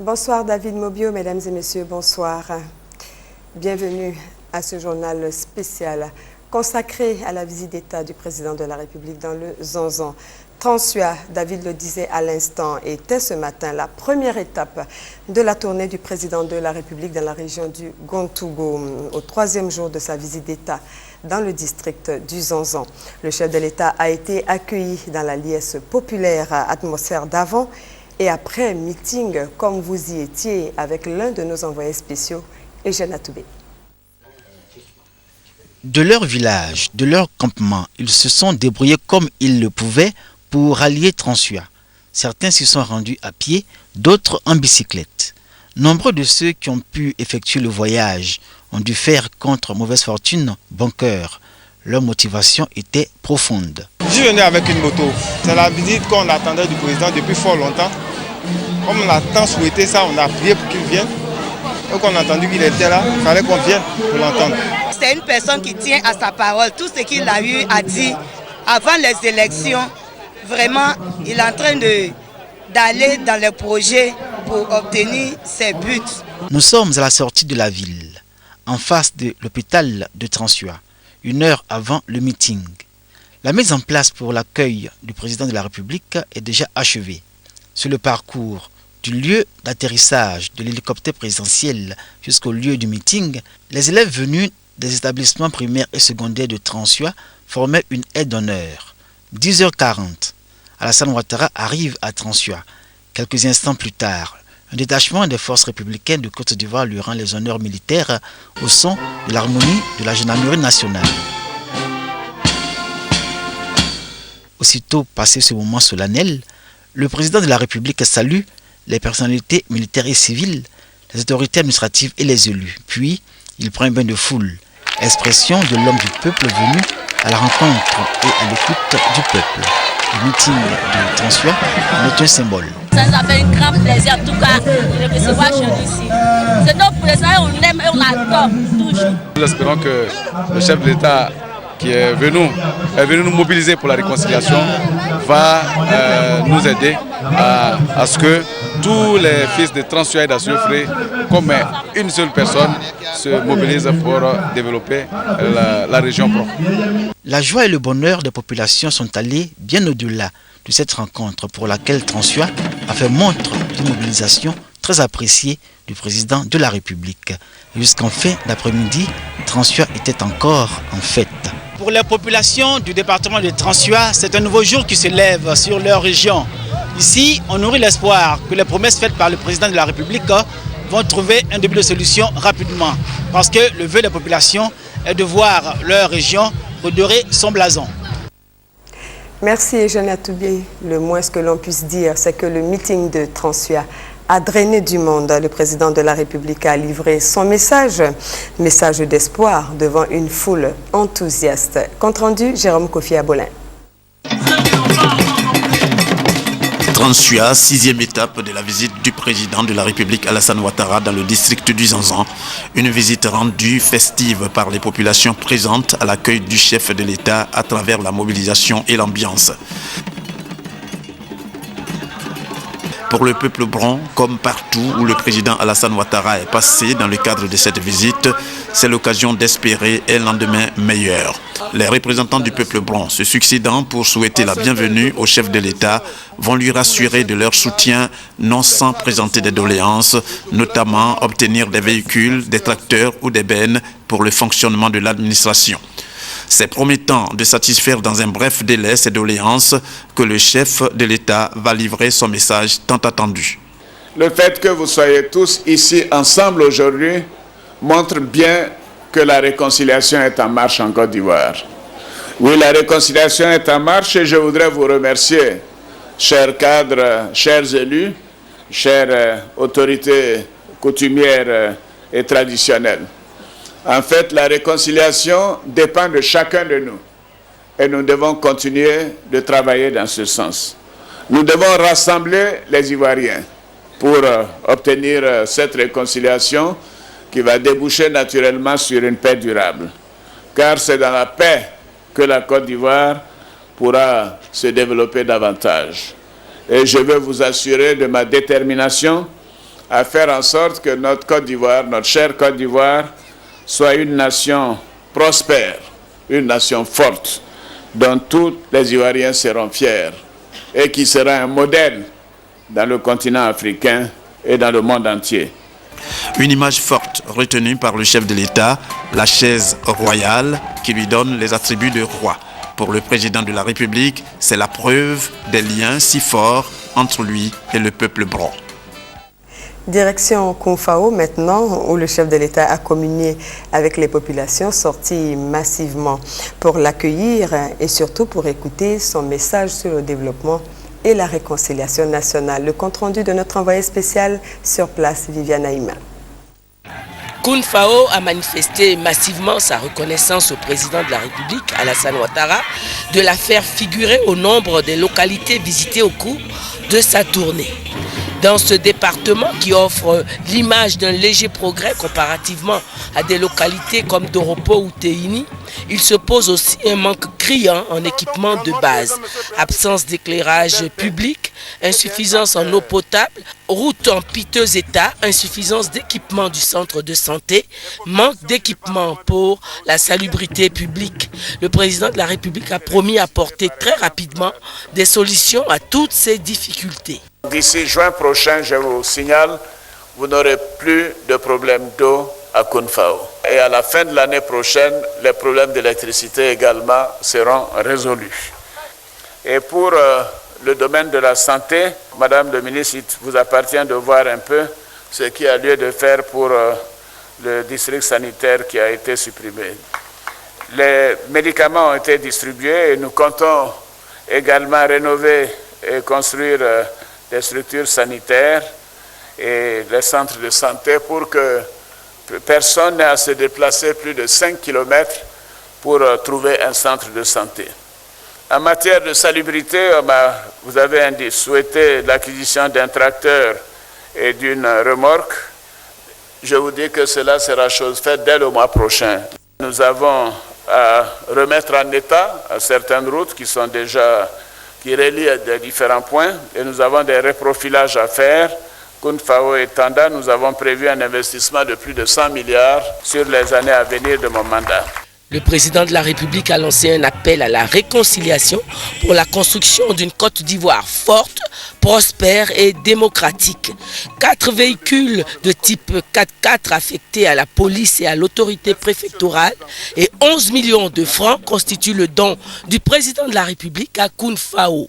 Bonsoir David Mobio, mesdames et messieurs, bonsoir. Bienvenue à ce journal spécial consacré à la visite d'État du président de la République dans le Zanzan. Transua, David le disait à l'instant, était ce matin la première étape de la tournée du président de la République dans la région du Gontougo, au troisième jour de sa visite d'État dans le district du Zanzan. Le chef de l'État a été accueilli dans la liesse populaire, atmosphère d'avant et après meeting, comme vous y étiez, avec l'un de nos envoyés spéciaux, Eugène Atoubé. De leur village, de leur campement, ils se sont débrouillés comme ils le pouvaient pour rallier Transua. Certains s'y sont rendus à pied, d'autres en bicyclette. Nombreux de ceux qui ont pu effectuer le voyage ont dû faire contre mauvaise fortune bon cœur. Leur motivation était profonde. Je venais avec une moto. C'est la visite qu'on attendait du président depuis fort longtemps. Comme on a tant souhaité ça, on a prié pour qu'il vienne. Donc on a entendu qu'il était là, il fallait qu'on vienne pour l'entendre. C'est une personne qui tient à sa parole. Tout ce qu'il a eu à dire avant les élections, vraiment, il est en train d'aller dans les projets pour obtenir ses buts. Nous sommes à la sortie de la ville, en face de l'hôpital de Transua, 1 heure avant le meeting. La mise en place pour l'accueil du président de la République est déjà achevée. Sur le parcours du lieu d'atterrissage de l'hélicoptère présidentiel jusqu'au lieu du meeting, les élèves venus des établissements primaires et secondaires de Transua formaient une aide d'honneur. 10h40, Alassane Ouattara arrive à Transua. Quelques instants plus tard, un détachement des forces républicaines de Côte d'Ivoire lui rend les honneurs militaires au son de l'harmonie de la gendarmerie nationale. Aussitôt passé ce moment solennel, le président de la République salue les personnalités militaires et civiles, les autorités administratives et les élus. Puis, il prend un bain de foule, expression de l'homme du peuple venu à la rencontre et à l'écoute du peuple. Le meeting de Transua est un symbole. Ça nous a fait un grand plaisir en tout cas de le recevoir chez nous ici. C'est notre président, on l'aime et on l'adore toujours. Nous espérons que le chef de l'État qui est venu nous mobiliser pour la réconciliation va nous aider à ce que tous les fils de Transua et d'Assuré, comme une seule personne, se mobilisent pour développer la région propre. La joie et le bonheur des populations sont allés bien au-delà de cette rencontre pour laquelle Transua a fait montre d'une mobilisation très appréciée du président de la République. Jusqu'en fin d'après-midi, Transua était encore en fête. Pour les populations du département de Transua, c'est un nouveau jour qui se lève sur leur région. Ici, on nourrit l'espoir que les promesses faites par le président de la République vont trouver un début de solution rapidement. Parce que le vœu des populations est de voir leur région redorer son blason. Merci Eugène Atoubé. Le moins que l'on puisse dire, c'est que le meeting de Transua a drainé du monde. Le président de la République a livré son message d'espoir devant une foule enthousiaste. Compte rendu, Jérôme Kofi Abolin. Transua, 6e étape de la visite du président de la République Alassane Ouattara dans le district du Zanzan. Une visite rendue festive par les populations présentes à l'accueil du chef de l'État à travers la mobilisation et l'ambiance. Pour le peuple bron, comme partout où le président Alassane Ouattara est passé dans le cadre de cette visite, c'est l'occasion d'espérer un lendemain meilleur. Les représentants du peuple bron, se succédant pour souhaiter la bienvenue au chef de l'État, vont lui rassurer de leur soutien, non sans présenter des doléances, notamment obtenir des véhicules, des tracteurs ou des bennes pour le fonctionnement de l'administration. C'est promettant de satisfaire dans un bref délai ces doléances que le chef de l'État va livrer son message tant attendu. Le fait que vous soyez tous ici ensemble aujourd'hui montre bien que la réconciliation est en marche en Côte d'Ivoire. Oui, la réconciliation est en marche et je voudrais vous remercier, chers cadres, chers élus, chères autorités coutumières et traditionnelles. En fait, la réconciliation dépend de chacun de nous et nous devons continuer de travailler dans ce sens. Nous devons rassembler les Ivoiriens pour obtenir cette réconciliation qui va déboucher naturellement sur une paix durable. Car c'est dans la paix que la Côte d'Ivoire pourra se développer davantage. Et je veux vous assurer de ma détermination à faire en sorte que notre Côte d'Ivoire, notre chère Côte d'Ivoire, soit une nation prospère, une nation forte, dont tous les Ivoiriens seront fiers et qui sera un modèle dans le continent africain et dans le monde entier. Une image forte retenue par le chef de l'État, la chaise royale qui lui donne les attributs de roi. Pour le président de la République, c'est la preuve des liens si forts entre lui et le peuple bron. Direction Kounfao maintenant, où le chef de l'État a communié avec les populations sorties massivement pour l'accueillir et surtout pour écouter son message sur le développement et la réconciliation nationale. Le compte-rendu de notre envoyé spécial sur place, Viviane Aïma. Kounfao a manifesté massivement sa reconnaissance au président de la République, Alassane Ouattara, de la faire figurer au nombre des localités visitées au cours de sa tournée. Dans ce département qui offre l'image d'un léger progrès comparativement à des localités comme Doropo ou Téini, il se pose aussi un manque criant en équipement de base. Absence d'éclairage public, insuffisance en eau potable, route en piteux état, insuffisance d'équipement du centre de santé, manque d'équipement pour la salubrité publique. Le président de la République a promis apporter très rapidement des solutions à toutes ces difficultés. D'ici juin prochain, je vous signale, vous n'aurez plus de problème d'eau à Kounfao. Et à la fin de l'année prochaine, les problèmes d'électricité également seront résolus. Et pour le domaine de la santé, Madame le ministre, il vous appartient de voir un peu ce qu'il y a lieu de faire pour le district sanitaire qui a été supprimé. Les médicaments ont été distribués et nous comptons également rénover et construire des structures sanitaires et les centres de santé pour que personne n'ait à se déplacer plus de 5 km pour trouver un centre de santé. En matière de salubrité, vous avez souhaité l'acquisition d'un tracteur et d'une remorque. Je vous dis que cela sera chose faite dès le mois prochain. Nous avons à remettre en état certaines routes qui relient des différents points et nous avons des reprofilages à faire. Kounfao et Tanda, nous avons prévu un investissement de plus de 100 milliards sur les années à venir de mon mandat. Le président de la République a lancé un appel à la réconciliation pour la construction d'une Côte d'Ivoire forte, prospère et démocratique. 4 véhicules de type 4x4 affectés à la police et à l'autorité préfectorale et 11 millions de francs constituent le don du président de la République à Kounfao.